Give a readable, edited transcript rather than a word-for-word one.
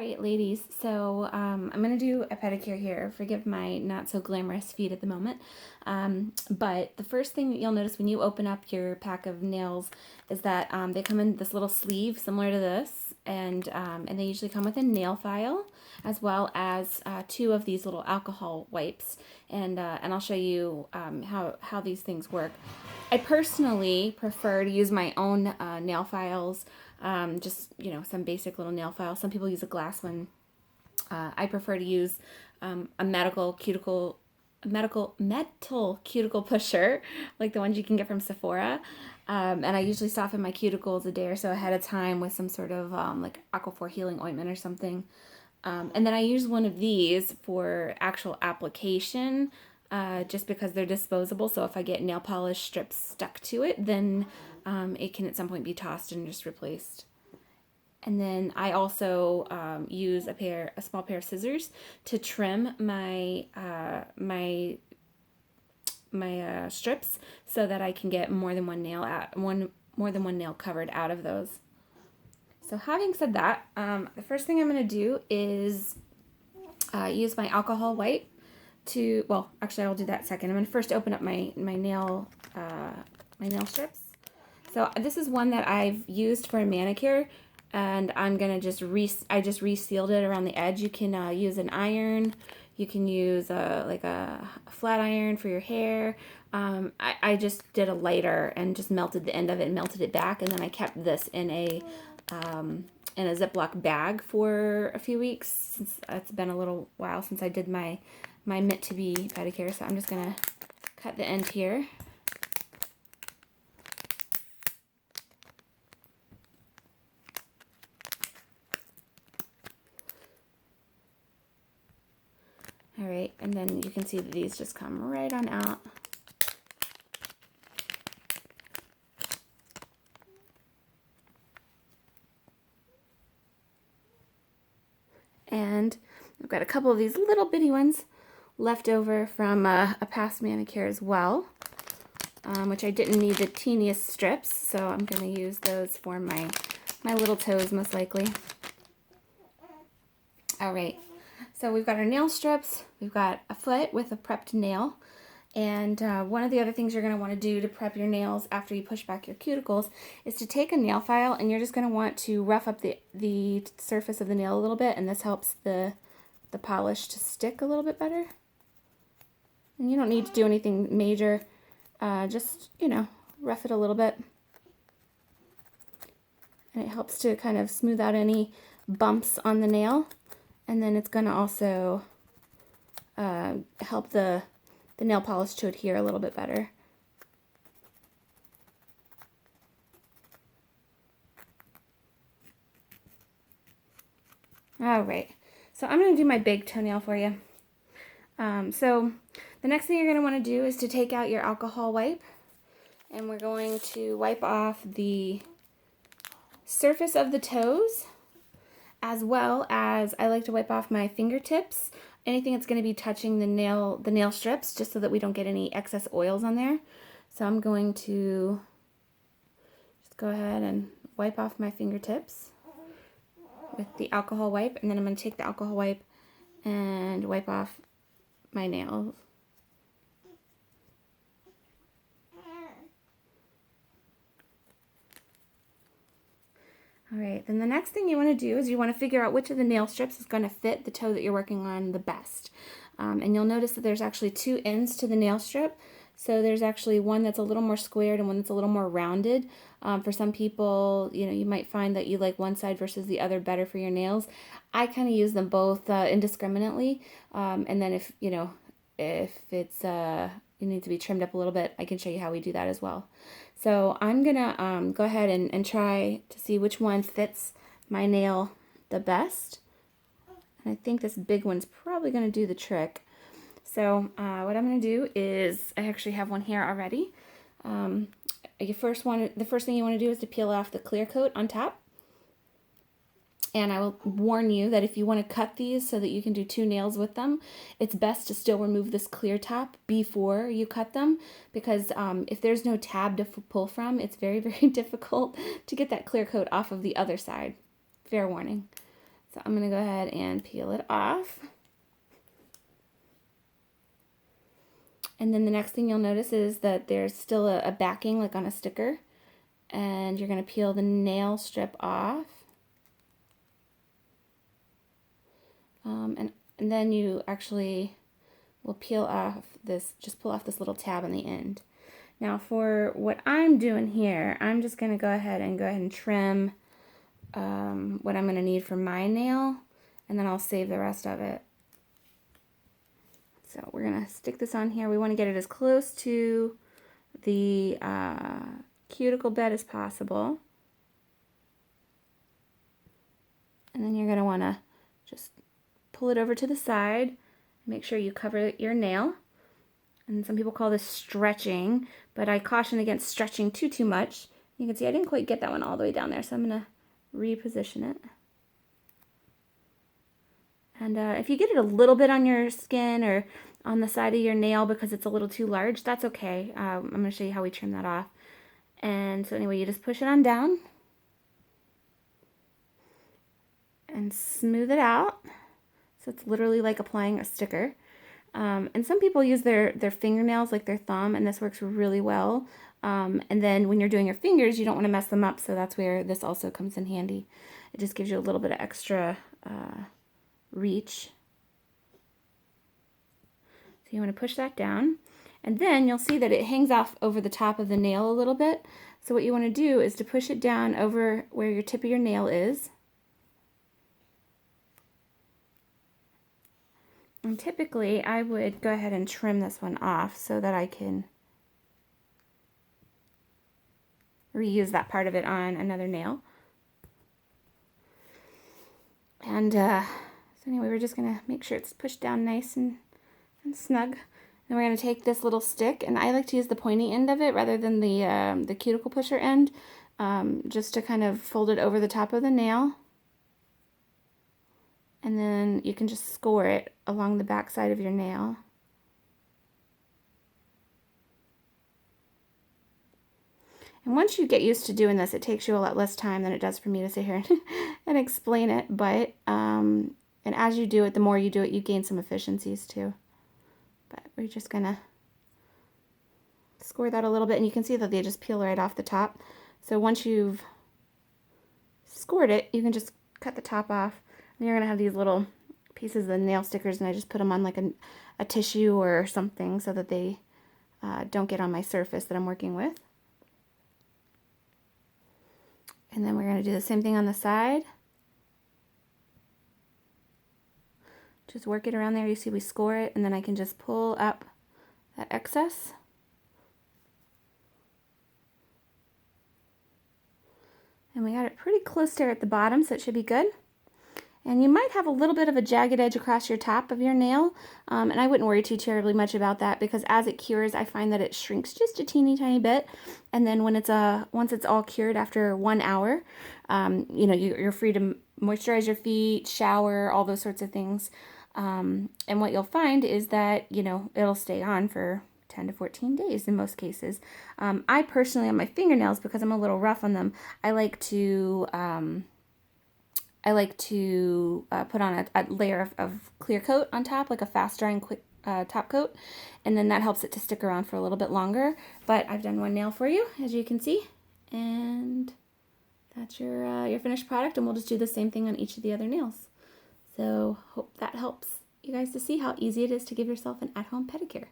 right, ladies, so I'm going to do a pedicure here. Forgive my not so glamorous feet at the moment. But the first thing that you'll notice when you open up your pack of nails is that they come in this little sleeve similar to this, and they usually come with a nail file as well as two of these little alcohol wipes. And I'll show you how these things work. I personally prefer to use my own nail files, just, some basic little nail files. Some people use a glass one. I prefer to use a metal cuticle pusher, like the ones you can get from Sephora. And I usually soften my cuticles a day or so ahead of time with some sort of like Aquaphor healing ointment or something. And then I use one of these for actual application, just because they're disposable. So if I get nail polish strips stuck to it, then it can at some point be tossed and just replaced. And then I also use a small pair of scissors to trim my strips so that I can get more than one nail covered out of those. So having said that, the first thing I'm going to do is use my alcohol wipe to, well, actually I'll do that second. I'm going to first open up my nail strips. So this is one that I've used for a manicure, and I'm going to I just resealed it around the edge. You can use an iron. You can use like a flat iron for your hair. I just did a lighter and just melted the end of it and melted it back, and then I kept this in a Ziploc bag for a few weeks, since it's been a little while since I did my meant to be pedicure. So I'm just gonna cut the end here. All right, and then you can see that these just come right on out. And I've got a couple of these little bitty ones left over from a past manicure as well, which I didn't need the teeniest strips, so I'm going to use those for my little toes most likely. All right, so we've got our nail strips, we've got a foot with a prepped nail, and one of the other things you're going to want to do to prep your nails after you push back your cuticles is to take a nail file, and you're just going to want to rough up the surface of the nail a little bit, and this helps the polish to stick a little bit better. And you don't need to do anything major, just, rough it a little bit. And it helps to kind of smooth out any bumps on the nail. And then it's going to also help the nail polish to adhere a little bit better. All right, so I'm going to do my big toenail for you. So the next thing you're going to want to do is to take out your alcohol wipe, and we're going to wipe off the surface of the toes, as well as I like to wipe off my fingertips, anything that's going to be touching the nail strips, just so that we don't get any excess oils on there. So I'm going to just go ahead and wipe off my fingertips with the alcohol wipe, and then I'm going to take the alcohol wipe and wipe off my nails. All right, then the next thing you want to do is you want to figure out which of the nail strips is going to fit the toe that you're working on the best. And you'll notice that there's actually two ends to the nail strip. So there's actually one that's a little more squared and one that's a little more rounded. For some people, you might find that you like one side versus the other better for your nails. I kind of use them both indiscriminately. And then if it's it needs to be trimmed up a little bit, I can show you how we do that as well. So I'm gonna go ahead and try to see which one fits my nail the best. And I think this big one's probably gonna do the trick. So what I'm gonna do is, I actually have one here already. The first thing you want to do is to peel off the clear coat on top. And I will warn you that if you want to cut these so that you can do two nails with them, it's best to still remove this clear top before you cut them, because if there's no tab to pull from, it's very, very difficult to get that clear coat off of the other side. Fair warning. So I'm going to go ahead and peel it off. And then the next thing you'll notice is that there's still a backing like on a sticker. And you're going to peel the nail strip off. And then you actually will peel off this, just pull off this little tab on the end. Now for what I'm doing here, I'm just going to go ahead and trim what I'm going to need for my nail, and then I'll save the rest of it. So we're going to stick this on here. We want to get it as close to the cuticle bed as possible. And then you're going to want to just pull it over to the side. Make sure you cover your nail. And some people call this stretching, but I caution against stretching too much. You can see I didn't quite get that one all the way down there, so I'm going to reposition it. And if you get it a little bit on your skin or on the side of your nail because it's a little too large, that's okay. I'm going to show you how we trim that off. And so anyway, you just push it on down and smooth it out. So it's literally like applying a sticker. And some people use their fingernails, like their thumb, and this works really well. And then when you're doing your fingers, you don't want to mess them up, so that's where this also comes in handy. It just gives you a little bit of extra reach. So you want to push that down, and then you'll see that it hangs off over the top of the nail a little bit. So what you want to do is to push it down over where your tip of your nail is. And typically I would go ahead and trim this one off so that I can reuse that part of it on another nail. And so anyway, we're just going to make sure it's pushed down nice and snug. Then we're going to take this little stick, and I like to use the pointy end of it rather than the cuticle pusher end, just to kind of fold it over the top of the nail. And then you can just score it along the back side of your nail. And once you get used to doing this, it takes you a lot less time than it does for me to sit here and explain it. But, and as you do it, the more you do it, you gain some efficiencies too. But we're just going to score that a little bit, and you can see that they just peel right off the top. So once you've scored it, you can just cut the top off. And you're going to have these little pieces of the nail stickers, and I just put them on like a tissue or something so that they don't get on my surface that I'm working with. And then we're going to do the same thing on the side. Just work it around there. You see we score it, and then I can just pull up that excess. And we got it pretty close there at the bottom, so it should be good. And you might have a little bit of a jagged edge across your top of your nail, and I wouldn't worry too terribly much about that, because as it cures, I find that it shrinks just a teeny tiny bit. And then when it's once it's all cured after 1 hour, you know, you're free to moisturize your feet, shower, all those sorts of things. And what you'll find is that, you know, it'll stay on for 10 to 14 days in most cases. I personally, on my fingernails, because I'm a little rough on them, I like to put on a layer of clear coat on top, like a fast drying quick top coat, and then that helps it to stick around for a little bit longer. But I've done one nail for you, as you can see, and that's your finished product, and we'll just do the same thing on each of the other nails. So hope that helps you guys to see how easy it is to give yourself an at-home pedicure.